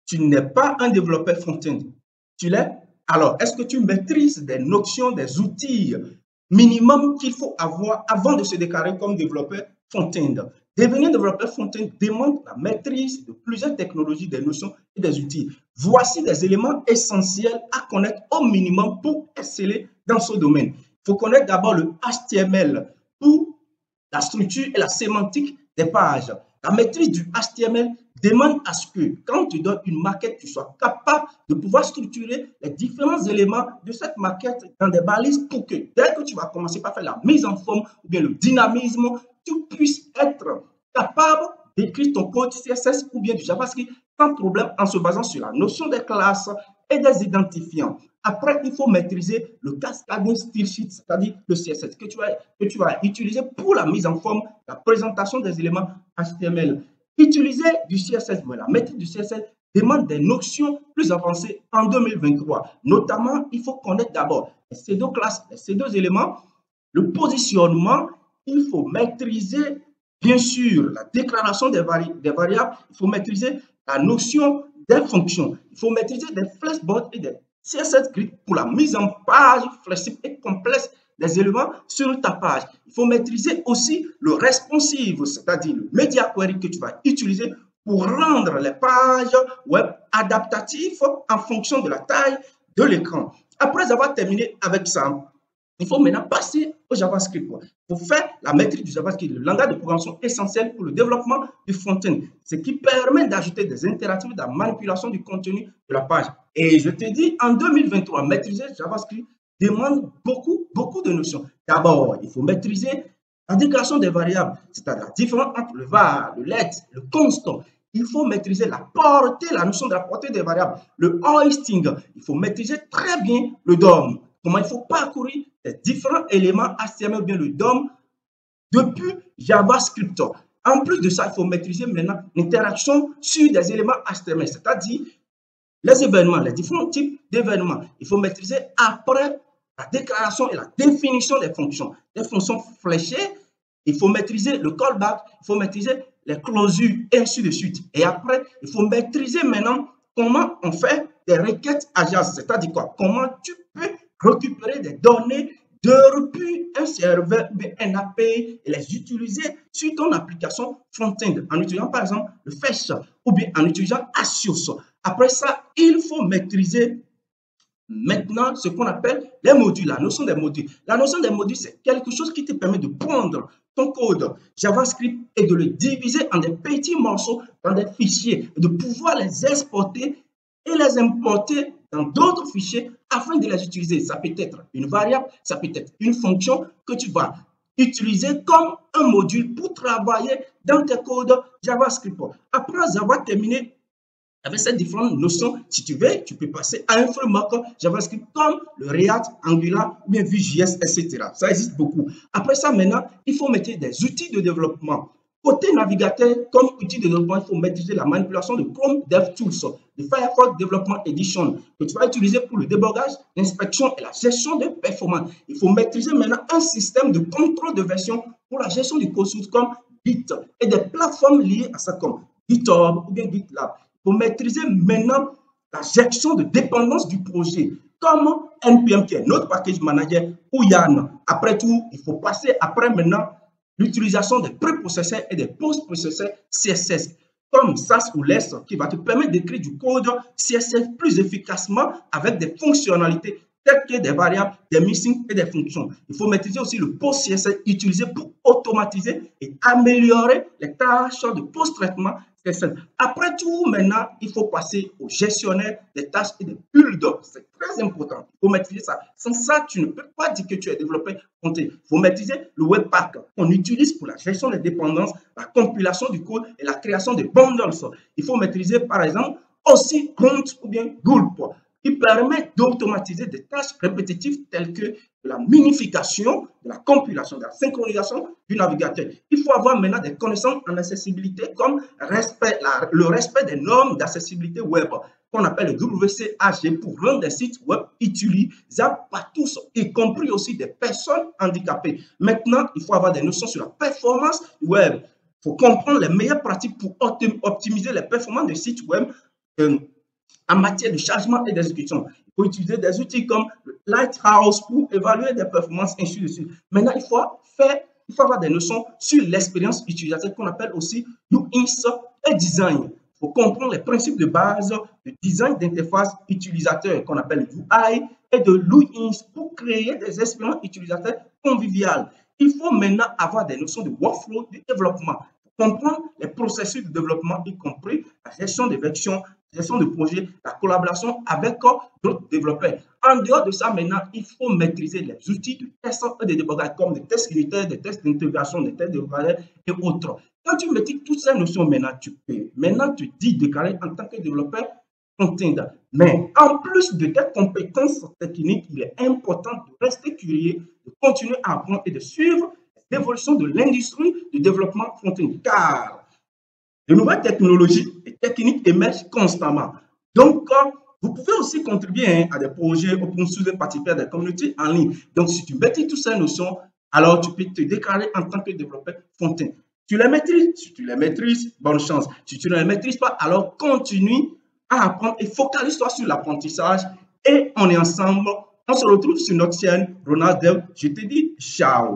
tu n'es pas un développeur front-end. Tu l'es? Alors, est-ce que tu maîtrises des notions, des outils minimum qu'il faut avoir avant de se déclarer comme développeur front-end? Devenir développeur front-end demande la maîtrise de plusieurs technologies, des notions et des outils. Voici des éléments essentiels à connaître au minimum pour exceller dans ce domaine. Il faut connaître d'abord le HTML pour la structure et la sémantique des pages. La maîtrise du HTML demande à ce que, quand tu donnes une maquette, tu sois capable de pouvoir structurer les différents éléments de cette maquette dans des balises pour que, dès que tu vas commencer par faire la mise en forme ou bien le dynamisme, tu puisses être capable d'écrire ton code CSS ou bien du JavaScript sans problème en se basant sur la notion des classes et des identifiants. Après, il faut maîtriser le cascading style sheet, c'est-à-dire le CSS que tu vas utiliser pour la mise en forme, la présentation des éléments HTML. Utiliser du CSS, la maîtrise du CSS demande des notions plus avancées en 2023. Notamment, il faut connaître d'abord ces deux classes, ces deux éléments, le positionnement. Il faut maîtriser, bien sûr, la déclaration des variables. Il faut maîtriser la notion des fonctions. Il faut maîtriser des flashboards et des CSS grid pour la mise en page flexible et complexe des éléments sur ta page. Il faut maîtriser aussi le responsive, c'est-à-dire le media query que tu vas utiliser pour rendre les pages web adaptatives en fonction de la taille de l'écran. Après avoir terminé avec ça, il faut maintenant passer au JavaScript pour faire la maîtrise du JavaScript, le langage de programmation essentiel pour le développement du front-end, ce qui permet d'ajouter des interactifs, de la manipulation du contenu de la page. Et je te dis, en 2023, maîtriser JavaScript demande beaucoup de notions. D'abord, il faut maîtriser la déclaration des variables, c'est-à-dire la différence entre le var, le let, le constant. Il faut maîtriser la portée, la notion de la portée des variables, le hoisting. Il faut maîtriser très bien le DOM. Comment il faut parcourir les différents éléments HTML ou bien le DOM depuis JavaScript. En plus de ça, il faut maîtriser maintenant l'interaction sur des éléments HTML, c'est-à-dire les événements, les différents types d'événements. Il faut maîtriser après la déclaration et la définition des fonctions fléchées. Il faut maîtriser le callback, il faut maîtriser les clauses et ainsi de suite. Et après, il faut maîtriser maintenant comment on fait des requêtes AJAX, c'est-à-dire quoi? Comment tu peux récupérer des données depuis un serveur ou un API et les utiliser sur ton application front-end en utilisant par exemple le Fetch ou bien en utilisant Axios. Après ça, il faut maîtriser maintenant ce qu'on appelle les modules, la notion des modules. La notion des modules, c'est quelque chose qui te permet de prendre ton code JavaScript et de le diviser en des petits morceaux dans des fichiers et de pouvoir les exporter et les importer dans d'autres fichiers afin de les utiliser. Ça peut être une variable, ça peut être une fonction que tu vas utiliser comme un module pour travailler dans tes codes JavaScript. Après avoir terminé avec ces différentes notions, si tu veux, tu peux passer à un framework JavaScript comme le React, Angular, ou bien Vue.js, etc. Ça existe beaucoup. Après ça, maintenant, il faut mettre des outils de développement. Côté navigateur, comme outil de développement, il faut maîtriser la manipulation de Chrome DevTools, de Firefox Development Edition, que tu vas utiliser pour le débogage, l'inspection et la gestion de performance. Il faut maîtriser maintenant un système de contrôle de version pour la gestion du code source comme Git et des plateformes liées à ça comme GitHub ou bien GitLab. Pour maîtriser maintenant la gestion de dépendance du projet, comme NPM qui est notre package manager ou YARN. Après tout, il faut passer après maintenant l'utilisation des préprocesseurs et des post-processeurs CSS, comme SAS ou LESS, qui va te permettre d'écrire du code CSS plus efficacement avec des fonctionnalités telles que des variables, des missing et des fonctions. Il faut maîtriser aussi le post-CSS utilisé pour automatiser et améliorer les tâches de post-traitement. Après tout, maintenant, il faut passer au gestionnaire des tâches et des builds. C'est très important. Il faut maîtriser ça. Sans ça, tu ne peux pas dire que tu es développeur front-end. Il faut maîtriser le Webpack qu'on utilise pour la gestion des dépendances, la compilation du code et la création des bundles. Il faut maîtriser, par exemple, aussi Grunt ou bien Gulp, qui permet d'automatiser des tâches répétitives telles que de la minification, de la compilation, de la synchronisation du navigateur. Il faut avoir maintenant des connaissances en accessibilité comme le respect des normes d'accessibilité web qu'on appelle le WCAG pour rendre des sites web utilisables par tous, y compris aussi des personnes handicapées. Maintenant, il faut avoir des notions sur la performance web. Il faut comprendre les meilleures pratiques pour optimiser les performances des sites web en matière de chargement et d'exécution. Il faut utiliser des outils comme Lighthouse pour évaluer des performances, ainsi de suite. Maintenant, il faut avoir des notions sur l'expérience utilisateur qu'on appelle aussi UX et design. Il faut comprendre les principes de base de design d'interface utilisateur qu'on appelle UI et de l'UX pour créer des expériences utilisateurs conviviales. Il faut maintenant avoir des notions de workflow de développement, comprendre les processus de développement, y compris la gestion des versions, la gestion de projets, la collaboration avec d'autres développeurs. En dehors de ça, maintenant, il faut maîtriser les outils de test et de débogage comme des tests unitaires, des tests d'intégration, des tests de valeur et autres. Quand tu maîtrises toutes ces notions, maintenant, tu peux maintenant te déclarer en tant que développeur front-end. Mais en plus de tes compétences techniques, il est important de rester curieux, de continuer à apprendre et de suivre l'évolution de l'industrie du développement front-end, car de nouvelles technologies et techniques émergent constamment. Donc, vous pouvez aussi contribuer à des projets open source et participer à des communautés en ligne. Donc, si tu maîtrises toutes ces notions, alors tu peux te déclarer en tant que développeur front-end. Tu les maîtrises, si tu les maîtrises, bonne chance. Si tu ne les maîtrises pas, alors continue à apprendre et focalise-toi sur l'apprentissage et on est ensemble. On se retrouve sur notre chaîne Ronald Dev. Je te dis ciao.